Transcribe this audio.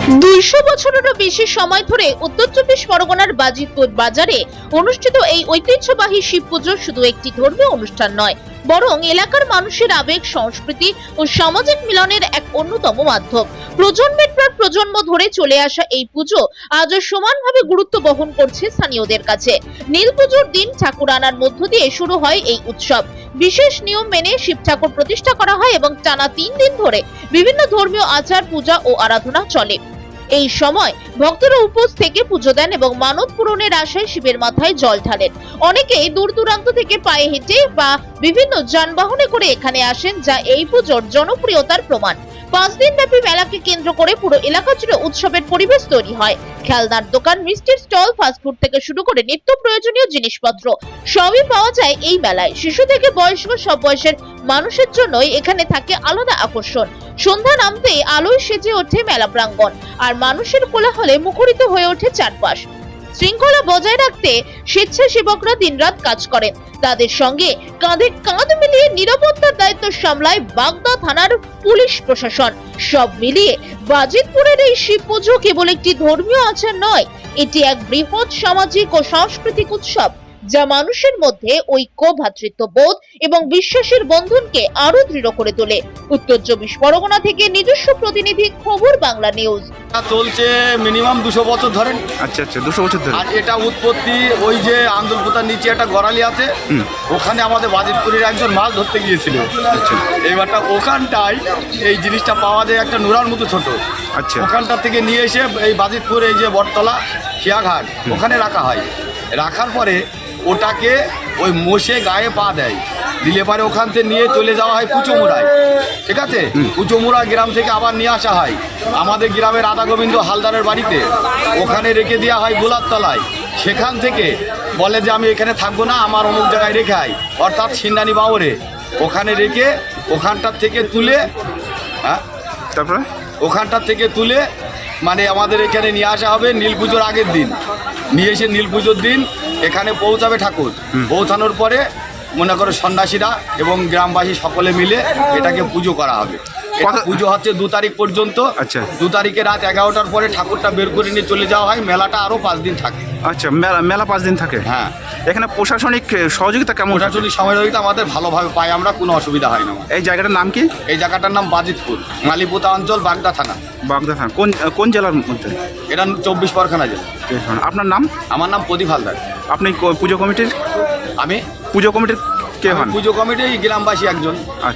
200 বছরেরও বেশি সময় ধরে উত্তর চব্বিশ পরগনার বাজিতপুর বাজারে অনুষ্ঠিত এই ঐতিহ্যবাহী শিব পুজো শুধু একটি ধর্মীয় অনুষ্ঠান নয়, বরং এলাকার মানুষের আবেগ, সংস্কৃতি ও সামাজিক মিলনের এক অন্যতম মাধ্যম। প্রজন্মের পর প্রজন্ম ধরে চলে আসা এই পুজো আজও সমানভাবে গুরুত্ব বহন করছে স্থানীয়দের কাছে। নীল পুজোর দিন ঠাকুর আনার মধ্য দিয়ে শুরু হয় এই উৎসব। বিশেষ নিয়ম মেনে শিব ঠাকুর প্রতিষ্ঠা করা হয় এবং টানা 3 দিন ধরে বিভিন্ন ধর্মীয় আচার, পূজা ও আরাধনা চলে। এই সময় ভক্তরা উপোস থেকে পুজো দেন এবং মানত পূরণের আশায় শিবের মাথায় জল ঢালেন। অনেকেই দূর দূরান্ত থেকে পায়ে হেঁটে বা বিভিন্ন যানবাহনে করে এখানে আসেন, যা এই পুজোর জনপ্রিয়তার প্রমাণ। 5 দিন ব্যাপী মেলাকে কেন্দ্র করে পুরো এলাকা জুড়ে উৎসবের পরিবেশ তৈরি হয়। খেলনার দোকান, মিষ্টির স্টল, ফাস্টফুড থেকে শুরু করে নিত্য প্রয়োজনীয় জিনিসপত্র সবই পাওয়া যায় এই মেলায়। শিশু থেকে বয়স্ক সব বয়সের মানুষের জন্যই এখানে থাকে আলাদা আকর্ষণ। সন্ধ্যা নামতেই আলোয় সেজে ওঠে মেলা প্রাঙ্গণ, আর মানুষের কোলাহলে মুখরিত হয়ে ওঠে চারপাশ। শৃঙ্খলা বজায় রাখতে স্বেচ্ছাসেবকরা দিনরাত কাজ করেন। তাদের সঙ্গে কাঁধে কাঁধ মিলিয়ে নিরাপত্তার দায়িত্ব সামলায় বাগদা থানার পুলিশ প্রশাসন। সব মিলিয়ে বাজিতপুরের এই শিব পুজো কেবল একটি ধর্মীয় আচার নয়, এটি এক বৃহৎ সামাজিক ও সাংস্কৃতিক উৎসব, যা মানুষের মধ্যে ঐক্য, ভ্রাতৃত্ববোধ এবং বিশ্বাসের বন্ধনকে আরো দৃঢ় করে তোলে। উত্তর চব্বিশ পরগনা থেকে নিজস্ব প্রতিনিধি, খবর বাংলা নিউজ। চলছে মিনিমাম 200 বছর ধরেন। আচ্ছা, 200 বছর ধরে। আর এটা উৎপত্তি ওই যে আন্দুলপোতার নিচে একটা গড়ালি আছে, ওখানে আমাদের বাজিতপুরের একজন মাছ ধরতে গিয়েছিল। আচ্ছা, এইবারটা ওখানটায় এই জিনিসটা পাওয়া যায়, একটা নোড়ার মতো ছোট। আচ্ছা, ওখানটা থেকে নিয়ে এসে এই বাজিতপুর এই যে বটতলা শিয়াঘাট ওখানে রাখা হয়। রাখার পরে ওটাকে ওই মোষে গায়ে পা দেয়, দিলে পরে ওখান থেকে নিয়ে চলে যাওয়া হয় কুচোমুড়ায়। ঠিক আছে, কুচোমুড়া গ্রাম থেকে আবার নিয়ে আসা হয় আমাদের গ্রামের রাধা গোবিন্দ হালদারের বাড়িতে। ওখানে রেখে দেওয়া হয় গোলার তলায়। সেখান থেকে বলে যে আমি এখানে থাকবো না, আমার অমুক জায়গায় রেখে আয়, অর্থাৎ সিন্দানি বাউরে ওখানে রেখে ওখানটার থেকে তুলে, হ্যাঁ, তারপরে ওখানটার থেকে তুলে মানে আমাদের এখানে নিয়ে আসা হবে নীল পুজোর আগের দিন। নিয়ে এসে নীল পুজোর দিন এখানে পৌঁছাবে ঠাকুর। পৌঁছানোর পরে মনে করো সন্ন্যাসীরা এবং গ্রামবাসী সকলে মিলে এটাকে পুজো করা হবে। পুজো হচ্ছে 2 তারিখ পর্যন্ত। আচ্ছা, 2 তারিখে রাত 11টার পরে ঠাকুরটা বের করে নিয়ে চলে যাওয়া হয়। মেলাটা আরও 5 দিন থাকে। আচ্ছা, মেলা 5 দিন থাকে। হ্যাঁ, এখানে প্রশাসনিক সহযোগিতা কেমন? প্রশাসনিক সহযোগিতা আমাদের ভালোভাবে পাই আমরা, কোনো অসুবিধা হয় না। এই জায়গাটার নাম কি? এই জায়গাটার নাম বাজিতপুর, মালিপোতা অঞ্চল, বাগদা থানা। বাগদা থানা কোন জেলার মধ্যে? এটা 24 পরগনা জেলা। আপনার নাম? আমার নাম প্রদীপ হালদার। আপনি পুজো কমিটির? আমি পুজো কমিটির কে হন? পুজো কমিটির গ্রামবাসী একজন। আচ্ছা।